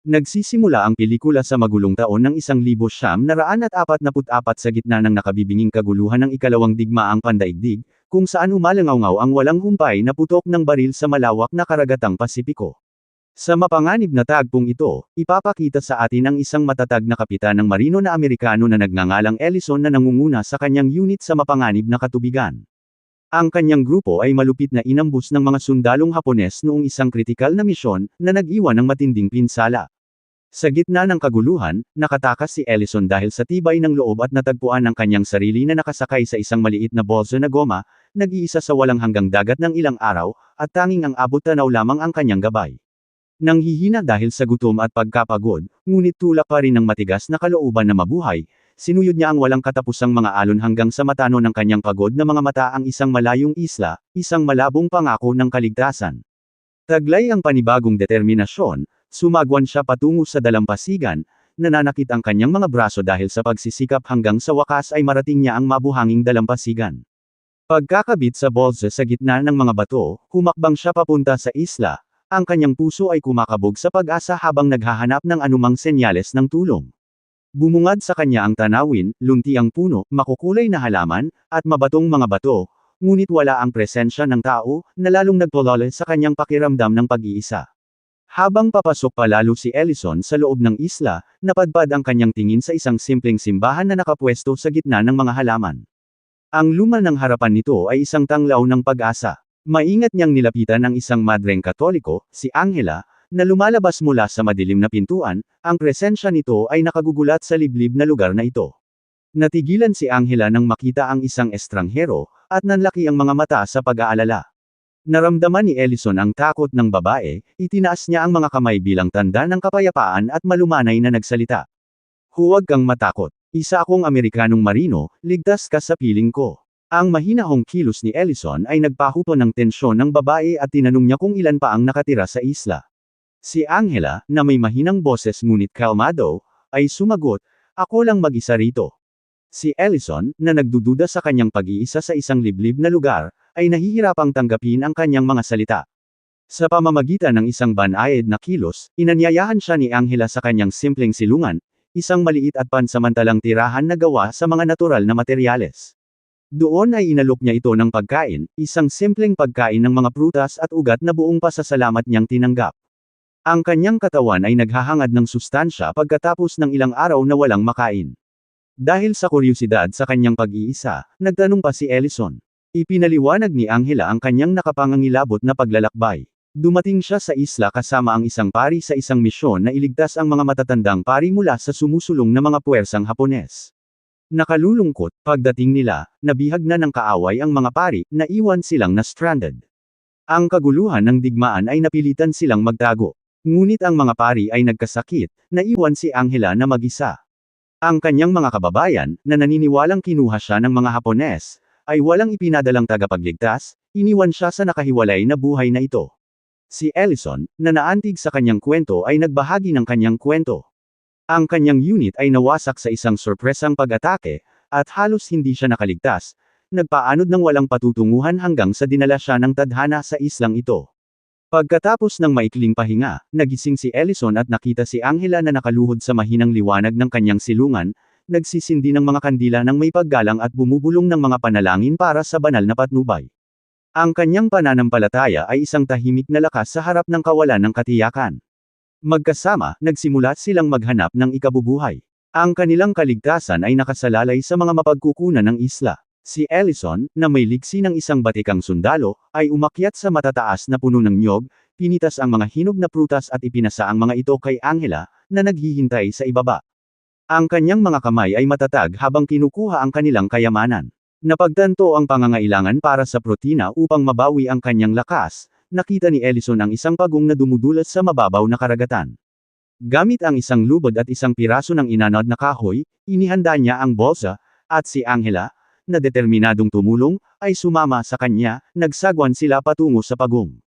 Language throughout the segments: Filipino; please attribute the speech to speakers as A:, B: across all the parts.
A: Nagsisimula ang pelikula sa magulong taon ng 1944 sa gitna ng nakabibinging kaguluhan ng ikalawang digmaang pandaigdig, kung saan umalangaw-ngaw ang walang humpay na putok ng baril sa malawak na karagatang Pasipiko. Sa mapanganib na tagpong ito, ipapakita sa atin ang isang matatag na kapitan ng marino na Amerikano na nagngangalang Ellison na nangunguna sa kanyang unit sa mapanganib na katubigan. Ang kanyang grupo ay malupit na inambus ng mga sundalong Hapones noong isang kritikal na misyon, na nag-iwan ng matinding pinsala. Sa gitna ng kaguluhan, nakatakas si Ellison dahil sa tibay ng loob at natagpuan ang kanyang sarili na nakasakay sa isang maliit na bolso na goma, nag-iisa sa walang hanggang dagat ng ilang araw, at tanging ang abot-tanaw lamang ang kanyang gabay. Nanghihina dahil sa gutom at pagkapagod, ngunit tulak pa rin ng matigas na kalooban na mabuhay, sinuyod niya ang walang katapusang mga alon hanggang sa matano ng kanyang pagod na mga mata ang isang malayong isla, isang malabong pangako ng kaligtasan. Taglay ang panibagong determinasyon, sumagwan siya patungo sa dalampasigan, nananakit ang kanyang mga braso dahil sa pagsisikap hanggang sa wakas ay marating niya ang mabuhanging dalampasigan. Pagkakabit sa bolsa sa gitna ng mga bato, humakbang siya papunta sa isla, ang kanyang puso ay kumakabog sa pag-asa habang naghahanap ng anumang senyales ng tulong. Bumungad sa kanya ang tanawin, lunti ang puno, makukulay na halaman, at mabatong mga bato, ngunit wala ang presensya ng tao, na lalong nagpulole sa kanyang pakiramdam ng pag-iisa. Habang papasok palalo si Ellison sa loob ng isla, napadpad ang kanyang tingin sa isang simpleng simbahan na nakapwesto sa gitna ng mga halaman. Ang luma ng harapan nito ay isang tanglaw ng pag-asa. Maingat niyang nilapitan ang isang madreng Katoliko, si Angela, na lumalabas mula sa madilim na pintuan, ang presensya nito ay nakagugulat sa liblib na lugar na ito. Natigilan si Angela nang makita ang isang estranghero, at nanlaki ang mga mata sa pag-aalala. Naramdaman ni Ellison ang takot ng babae, itinaas niya ang mga kamay bilang tanda ng kapayapaan at malumanay na nagsalita. Huwag kang matakot. Isa akong Amerikanong marino, ligtas ka sa piling ko. Ang mahinahong kilos ni Ellison ay nagpahupa ng tensyon ng babae at tinanong niya kung ilan pa ang nakatira sa isla. Si Angela, na may mahinang boses ngunit kalmado, ay sumagot, "Ako lang mag-isa rito." Si Ellison, na nagdududa sa kanyang pag-iisa sa isang liblib na lugar, ay nahihirapang tanggapin ang kanyang mga salita. Sa pamamagitan ng isang banayad na kilos, inanyayahan siya ni Angela sa kanyang simpleng silungan, isang maliit at pansamantalang tirahan na gawa sa mga natural na materyales. Doon ay inalok niya ito ng pagkain, isang simpleng pagkain ng mga prutas at ugat na buong pasasalamat niyang tinanggap. Ang kanyang katawan ay naghahangad ng sustansya pagkatapos ng ilang araw na walang makain. Dahil sa kuryosidad sa kanyang pag-iisa, nagtanong pa si Ellison. Ipinaliwanag ni Angela ang kanyang nakapangangilabot na paglalakbay. Dumating siya sa isla kasama ang isang pari sa isang misyon na iligtas ang mga matatandang pari mula sa sumusulong na mga puwersang Hapones. Nakalulungkot, pagdating nila, nabihag na ng kaaway ang mga pari, naiwan silang na-stranded. Ang kaguluhan ng digmaan ay napilitan silang magtago. Ngunit ang mga pari ay nagkasakit, naiwan si Angela na mag-isa. Ang kanyang mga kababayan, na naniniwalang kinuha siya ng mga Hapones, ay walang ipinadalang tagapagligtas, iniwan siya sa nakahiwalay na buhay na ito. Si Ellison, na naantig sa kanyang kwento ay nagbahagi ng kanyang kwento. Ang kanyang unit ay nawasak sa isang sorpresang pag-atake, at halos hindi siya nakaligtas, nagpaanod ng walang patutunguhan hanggang sa dinala siya ng tadhana sa islang ito. Pagkatapos ng maikling pahinga, nagising si Ellison at nakita si Angela na nakaluhod sa mahinang liwanag ng kanyang silungan, nagsisindi ng mga kandila ng may paggalang at bumubulong ng mga panalangin para sa banal na patnubay. Ang kanyang pananampalataya ay isang tahimik na lakas sa harap ng kawalan ng katiyakan. Magkasama, nagsimula silang maghanap ng ikabubuhay. Ang kanilang kaligtasan ay nakasalalay sa mga mapagkukunan ng isla. Si Ellison, na may liksi ng isang batikang sundalo, ay umakyat sa matataas na puno ng niyog, pinitas ang mga hinog na prutas at ipinasa ang mga ito kay Angela, na naghihintay sa ibaba. Ang kanyang mga kamay ay matatag habang kinukuha ang kanilang kayamanan. Napagtanto ang pangangailangan para sa protina upang mabawi ang kanyang lakas. Nakita ni Ellison ang isang pagong na dumudulas sa mababaw na karagatan. Gamit ang isang lubod at isang piraso ng inanod na kahoy, inihanda niya ang bolsa, at si Angela, na determinadong tumulong, ay sumama sa kanya, nagsagwan sila patungo sa pagong.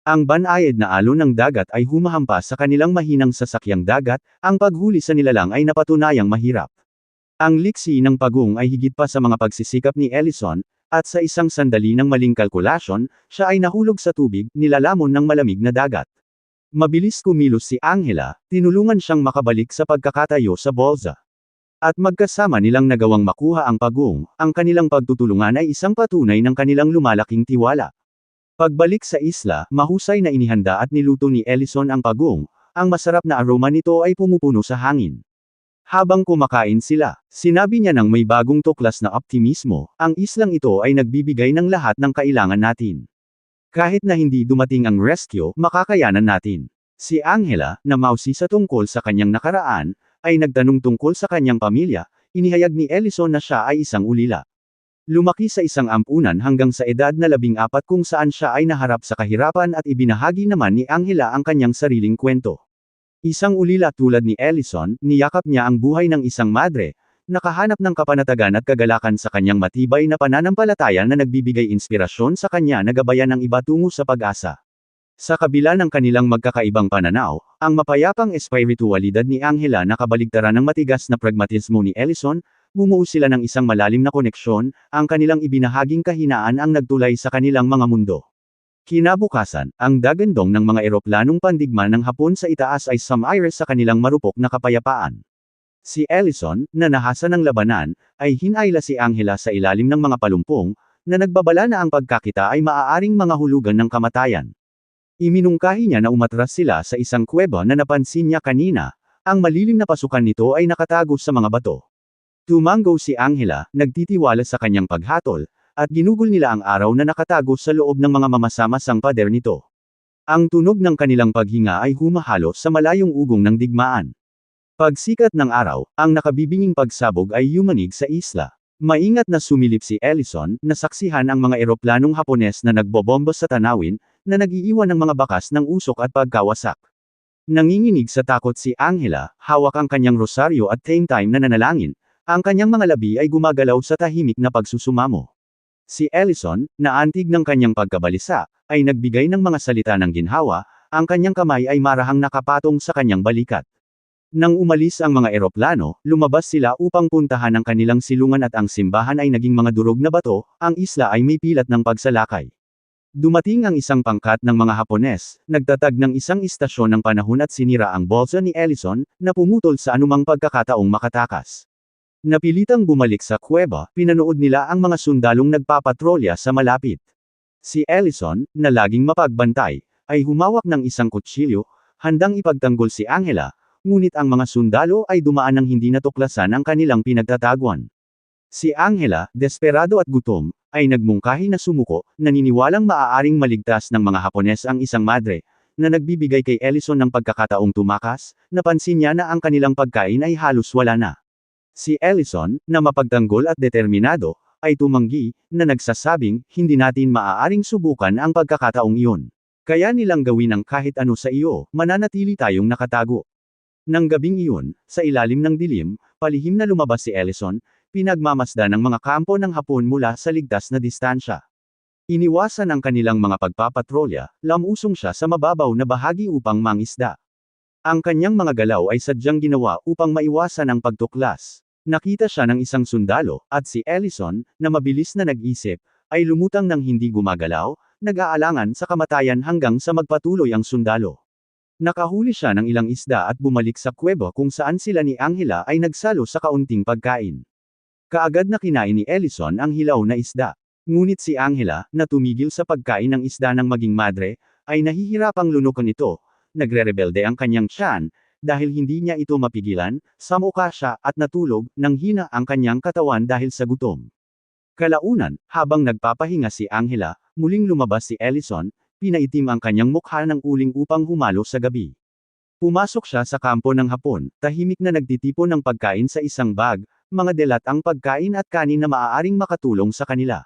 A: Ang banayad na alon ng dagat ay humahampas sa kanilang mahinang sasakyang dagat, ang paghuli sa nilalang ay napatunayang mahirap. Ang liksi ng pagong ay higit pa sa mga pagsisikap ni Ellison, at sa isang sandali ng maling kalkulasyon, siya ay nahulog sa tubig, nilalamon ng malamig na dagat. Mabilis kumilos si Angela, tinulungan siyang makabalik sa pagkakatayo sa bolsa. At magkasama nilang nagawang makuha ang pagong, ang kanilang pagtutulungan ay isang patunay ng kanilang lumalaking tiwala. Pagbalik sa isla, mahusay na inihanda at niluto ni Ellison ang pagong, ang masarap na aroma nito ay pumupuno sa hangin. Habang kumakain sila, sinabi niya ng may bagong tuklas na optimismo, ang islang ito ay nagbibigay ng lahat ng kailangan natin. Kahit na hindi dumating ang rescue, makakayanan natin. Si Angela, na mausisa tungkol sa kanyang nakaraan, ay nagtanong tungkol sa kanyang pamilya, inihayag ni Ellison na siya ay isang ulila. Lumaki sa isang ampunan hanggang sa edad na 14 kung saan siya ay naharap sa kahirapan at ibinahagi naman ni Angela ang kanyang sariling kwento. Isang ulila tulad ni Ellison, niyakap niya ang buhay ng isang madre, nakahanap ng kapanatagan at kagalakan sa kanyang matibay na pananampalataya na nagbibigay inspirasyon sa kanya na gabayan ng iba tungo sa pag-asa. Sa kabila ng kanilang magkakaibang pananaw, ang mapayapang espiritualidad ni Angela na kabaligtaran ng matigas na pragmatismo ni Ellison, bumuo sila ng isang malalim na koneksyon, ang kanilang ibinahaging kahinaan ang nagtulay sa kanilang mga mundo. Kinabukasan, ang dagandong ng mga eroplanong pandigma ng Hapon sa itaas ay sumire sa kanilang marupok na kapayapaan. Si Ellison, na nahasa ng labanan, ay hinayla si Angela sa ilalim ng mga palumpong, na nagbabala na ang pagkakita ay maaaring mga hulugan ng kamatayan. Iminungkahi niya na umatras sila sa isang kuweba na napansin niya kanina, ang malilim na pasukan nito ay nakatago sa mga bato. Tumango si Angela, nagtitiwala sa kanyang paghatol, at ginugol nila ang araw na nakatago sa loob ng mga mamasa-masang pader nito. Ang tunog ng kanilang paghinga ay humahalo sa malayong ugong ng digmaan. Pagsikat ng araw, ang nakabibinging pagsabog ay yumanig sa isla. Maingat na sumilip si Ellison, nasaksihan ang mga eroplanong Hapones na nagbobomba sa tanawin, na nag-iiwan ng mga bakas ng usok at pagkawasak. Nanginginig sa takot si Angela, hawak ang kanyang rosaryo at same time na nanalangin, ang kanyang mga labi ay gumagalaw sa tahimik na pagsusumamo. Si Ellison, na antig ng kanyang pagkabalisa, ay nagbigay ng mga salita ng ginhawa, ang kanyang kamay ay marahang nakapatong sa kanyang balikat. Nang umalis ang mga eroplano, lumabas sila upang puntahan ang kanilang silungan at ang simbahan ay naging mga durog na bato, ang isla ay may pilat ng pagsalakay. Dumating ang isang pangkat ng mga Hapones, nagtatag ng isang istasyon ng panahon at sinira ang bolsa ni Ellison, na pumutol sa anumang pagkakataong makatakas. Napilitang bumalik sa kuweba, pinanood nila ang mga sundalong nagpapatrolya sa malapit. Si Ellison, na laging mapagbantay, ay humawak ng isang kutsilyo, handang ipagtanggol si Angela, ngunit ang mga sundalo ay dumaan ng hindi natuklasan ang kanilang pinagtataguan. Si Angela, desperado at gutom, ay nagmungkahi na sumuko, naniniwalang maaaring maligtas ng mga Hapones ang isang madre, na nagbibigay kay Ellison ng pagkakataong tumakas, napansin niya na ang kanilang pagkain ay halos wala na. Si Ellison, na mapagtanggol at determinado, ay tumanggi, na nagsasabing, hindi natin maaaring subukan ang pagkakataong iyon. Kaya nilang gawin ang kahit ano sa iyo, mananatili tayong nakatago. Nang gabing iyon, sa ilalim ng dilim, palihim na lumabas si Ellison, pinagmamasdan ng mga kampo ng Hapon mula sa ligtas na distansya. Iniwasan ang kanilang mga pagpapatrolya, lamusong siya sa mababaw na bahagi upang mangisda. Ang kanyang mga galaw ay sadyang ginawa upang maiwasan ang pagtuklas. Nakita siya ng isang sundalo, at si Ellison, na mabilis na nag-isip, ay lumutang ng hindi gumagalaw, nag-aalangan sa kamatayan hanggang sa magpatuloy ang sundalo. Nakahuli siya ng ilang isda at bumalik sa kuweba kung saan sila ni Angela ay nagsalo sa kaunting pagkain. Kaagad na kinain ni Ellison ang hilaw na isda. Ngunit si Angela, na tumigil sa pagkain ng isda ng maging madre, ay nahihirapang lunukan ito. Nagre-rebelde ang kanyang tiyan, dahil hindi niya ito mapigilan, samuka siya at natulog, nang hina ang kanyang katawan dahil sa gutom. Kalaunan, habang nagpapahinga si Angela, muling lumabas si Ellison, pinaitim ang kanyang mukha ng uling upang humalo sa gabi. Pumasok siya sa kampo ng Hapon, tahimik na nagtitipon ng pagkain sa isang bag, mga delat ang pagkain at kanin na maaaring makatulong sa kanila.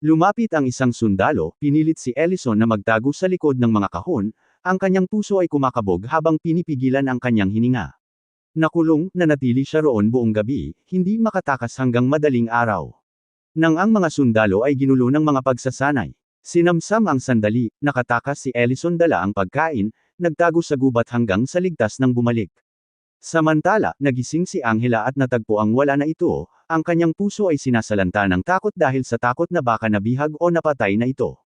A: Lumapit ang isang sundalo, pinilit si Ellison na magtago sa likod ng mga kahon, ang kanyang puso ay kumakabog habang pinipigilan ang kanyang hininga. Nakulong, nanatili siya roon buong gabi, hindi makatakas hanggang madaling araw. Nang ang mga sundalo ay ginulo ng mga pagsasanay, sinamsam ang sandali, nakatakas si Ellison dala ang pagkain, nagtago sa gubat hanggang sa ligtas ng bumalik. Samantala, nagising si Angela at natagpo ang wala na ito, ang kanyang puso ay sinasalanta ng takot dahil sa takot na baka nabihag o napatay na ito.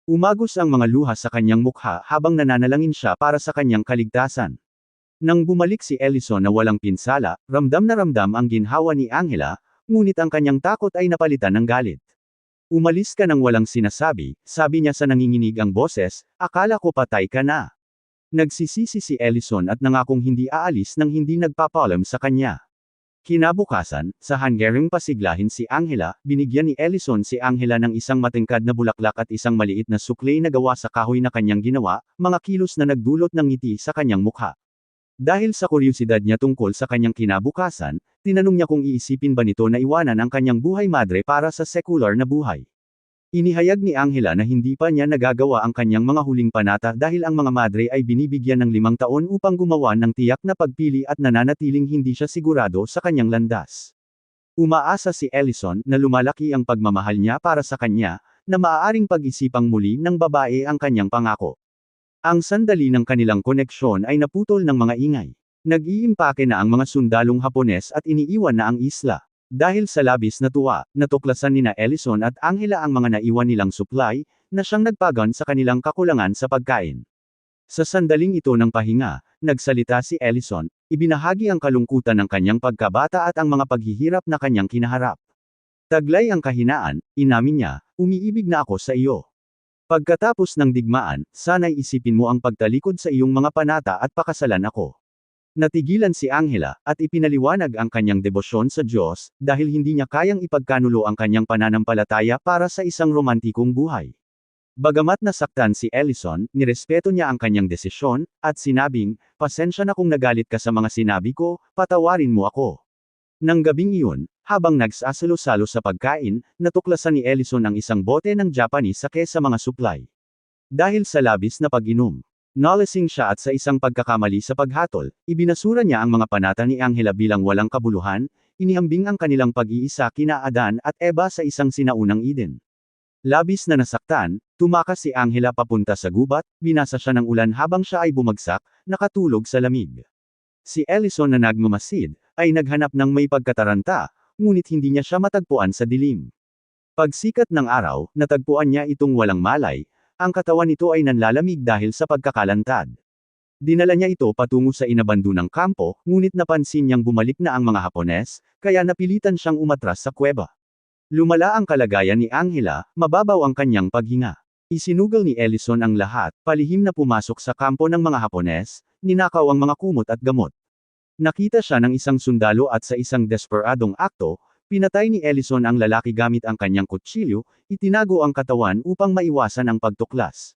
A: Umagos ang mga luha sa kanyang mukha habang nananalangin siya para sa kanyang kaligtasan. Nang bumalik si Ellison na walang pinsala, ramdam na ramdam ang ginhawa ni Angela, ngunit ang kanyang takot ay napalitan ng galit. Umalis ka nang walang sinasabi, sabi niya sa nanginginig ang boses, akala ko patay ka na. Nagsisisi si Ellison at nangakong hindi aalis nang hindi nagpapaalam sa kanya. Kinabukasan, sa hanggaring pasiglahin si Angela, binigyan ni Ellison si Angela ng isang matingkad na bulaklak at isang maliit na sukle na gawa sa kahoy na kanyang ginawa, mga kilos na nagdulot ng ngiti sa kanyang mukha. Dahil sa kuryosidad niya tungkol sa kanyang kinabukasan, tinanong niya kung iisipin ba nito na iwanan ang kanyang buhay madre para sa sekular na buhay. Inihayag ni Angela na hindi pa niya nagagawa ang kanyang mga huling panata dahil ang mga madre ay binibigyan ng 5 taon upang gumawa ng tiyak na pagpili at nananatiling hindi siya sigurado sa kanyang landas. Umaasa si Ellison na lumalaki ang pagmamahal niya para sa kanya, na maaaring pag-isipang muli ng babae ang kanyang pangako. Ang sandali ng kanilang koneksyon ay naputol ng mga ingay. Nag-iimpake na ang mga sundalong Hapones at iniiwan na ang isla. Dahil sa labis na tuwa, natuklasan nina Ellison at Angela ang mga naiwan nilang supply, na siyang nagpagan sa kanilang kakulangan sa pagkain. Sa sandaling ito ng pahinga, nagsalita si Ellison, ibinahagi ang kalungkutan ng kanyang pagkabata at ang mga paghihirap na kanyang kinaharap. Taglay ang kahinaan, inamin niya, umiibig na ako sa iyo. Pagkatapos ng digmaan, sana'y isipin mo ang pagtalikod sa iyong mga panata at pakasalan ako. Natigilan si Angela, at ipinaliwanag ang kanyang debosyon sa Diyos, dahil hindi niya kayang ipagkanulo ang kanyang pananampalataya para sa isang romantikong buhay. Bagamat nasaktan si Ellison, nirespeto niya ang kanyang desisyon, at sinabing, pasensya na kung nagalit ka sa mga sinabi ko, patawarin mo ako. Nang gabing iyon, habang nagsasalo-salo sa pagkain, natuklasan ni Ellison ang isang bote ng Japanese sake sa mga supply. Dahil sa labis na pag-inom, nalasing siya at sa isang pagkakamali sa paghatol, ibinasura niya ang mga panata ni Angela bilang walang kabuluhan, inihambing ang kanilang pag-iisa kina Adan at Eva sa isang sinaunang Eden. Labis na nasaktan, tumakas si Angela papunta sa gubat, binasa siya ng ulan habang siya ay bumagsak, nakatulog sa lamig. Si Ellison na nagmamasid, ay naghanap ng may pagkataranta, ngunit hindi niya siya matagpuan sa dilim. Pagsikat ng araw, natagpuan niya itong walang malay, ang katawan nito ay nanlalamig dahil sa pagkakalantad. Dinala niya ito patungo sa inabandonang kampo, ngunit napansin niyang bumalik na ang mga Hapones, kaya napilitan siyang umatras sa kuweba. Lumala ang kalagayan ni Angela, mababaw ang kanyang paghinga. Isinugal ni Ellison ang lahat, palihim na pumasok sa kampo ng mga Hapones, ninakaw ang mga kumot at gamot. Nakita siya ng isang sundalo at sa isang desperadong akto, pinatay ni Ellison ang lalaki gamit ang kanyang kutsilyo, itinago ang katawan upang maiwasan ang pagtuklas.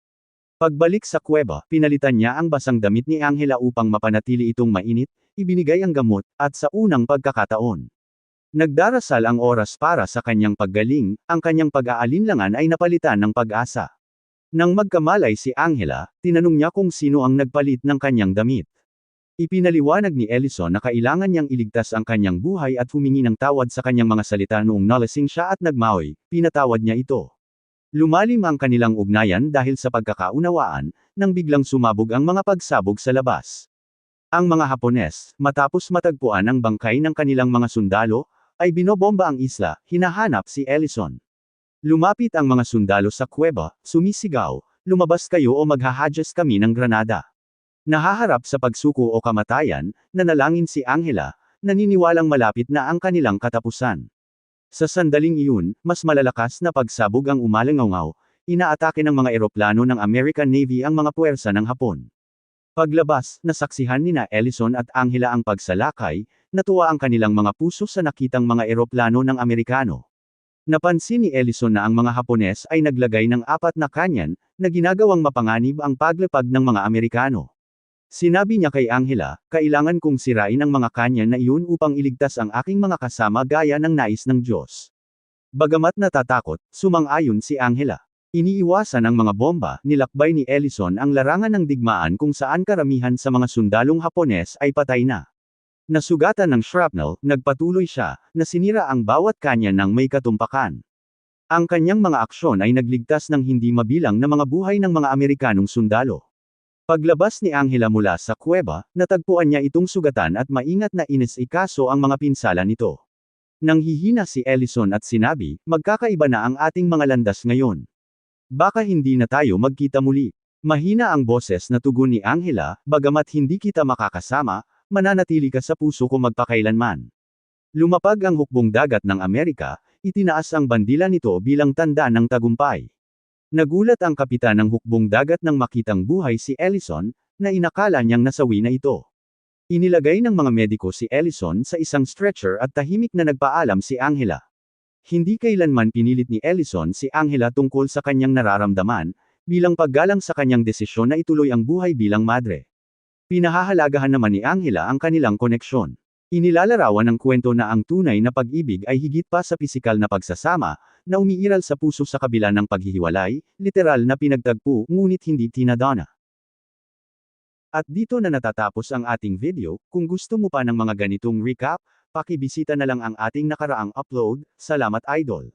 A: Pagbalik sa kuweba, pinalitan niya ang basang damit ni Angela upang mapanatili itong mainit, ibinigay ang gamot, at sa unang pagkakataon. Nagdarasal ang oras para sa kanyang paggaling, ang kanyang pag-aalinlangan ay napalitan ng pag-asa. Nang magkamalay si Angela, tinanong niya kung sino ang nagpalit ng kanyang damit. Ipinaliwanag ni Ellison na kailangan niyang iligtas ang kanyang buhay at humingi ng tawad sa kanyang mga salita noong nalasing siya at nagmaoy, pinatawad niya ito. Lumalim ang kanilang ugnayan dahil sa pagkakaunawaan, nang biglang sumabog ang mga pagsabog sa labas. Ang mga Hapones, matapos matagpuan ang bangkay ng kanilang mga sundalo, ay binobomba ang isla, hinahanap si Ellison. Lumapit ang mga sundalo sa kuweba, sumisigaw, lumabas kayo o maghahadjas kami ng granada. Nahaharap sa pagsuko o kamatayan, nanalangin si Angela, naniniwalang malapit na ang kanilang katapusan. Sa sandaling iyon, mas malalakas na pagsabog ang umalangaw, inaatake ng mga eroplano ng American Navy ang mga puwersa ng Hapon. Paglabas, nasaksihan nina Ellison at Angela ang pagsalakay, natuwa ang kanilang mga puso sa nakitang mga eroplano ng Amerikano. Napansin ni Ellison na ang mga Hapones ay naglagay ng 4 na kanyan, na ginagawang mapanganib ang paglapag ng mga Amerikano. Sinabi niya kay Angela, kailangan kong sirain ang mga kanyan na iyon upang iligtas ang aking mga kasama gaya ng nais ng Diyos. Bagamat natatakot, sumang-ayon si Angela. Iniiwasan ang mga bomba, nilakbay ni Ellison ang larangan ng digmaan kung saan karamihan sa mga sundalong Hapones ay patay na. Nasugatan ng shrapnel, nagpatuloy siya, na sinira ang bawat kanyan ng may katumpakan. Ang kanyang mga aksyon ay nagligtas ng hindi mabilang na mga buhay ng mga Amerikanong sundalo. Paglabas ni Angela mula sa kuweba, natagpuan niya itong sugatan at maingat na inisikaso ang mga pinsala nito. Nang hihina si Ellison at sinabi, magkakaiba na ang ating mga landas ngayon. Baka hindi na tayo magkita muli. Mahina ang boses na tugon ni Angela, bagamat hindi kita makakasama, mananatili ka sa puso ko magpakailanman. Lumapag ang hukbong dagat ng Amerika, itinaas ang bandila nito bilang tanda ng tagumpay. Nagulat ang kapitan ng hukbong dagat nang makitang buhay si Ellison, na inakala niyang nasawi na ito. Inilagay ng mga mediko si Ellison sa isang stretcher at tahimik na nagpaalam si Angela. Hindi kailanman pinilit ni Ellison si Angela tungkol sa kanyang nararamdaman, bilang paggalang sa kanyang desisyon na ituloy ang buhay bilang madre. Pinahahalagahan naman ni Angela ang kanilang koneksyon. Inilalarawan ng kwento na ang tunay na pag-ibig ay higit pa sa pisikal na pagsasama, na umiiral sa puso sa kabila ng paghihiwalay, literal na pinagtagpo, ngunit hindi tinadhana. At dito na natatapos ang ating video. Kung gusto mo pa ng mga ganitong recap, pakibisita na lang ang ating nakaraang upload. Salamat idol!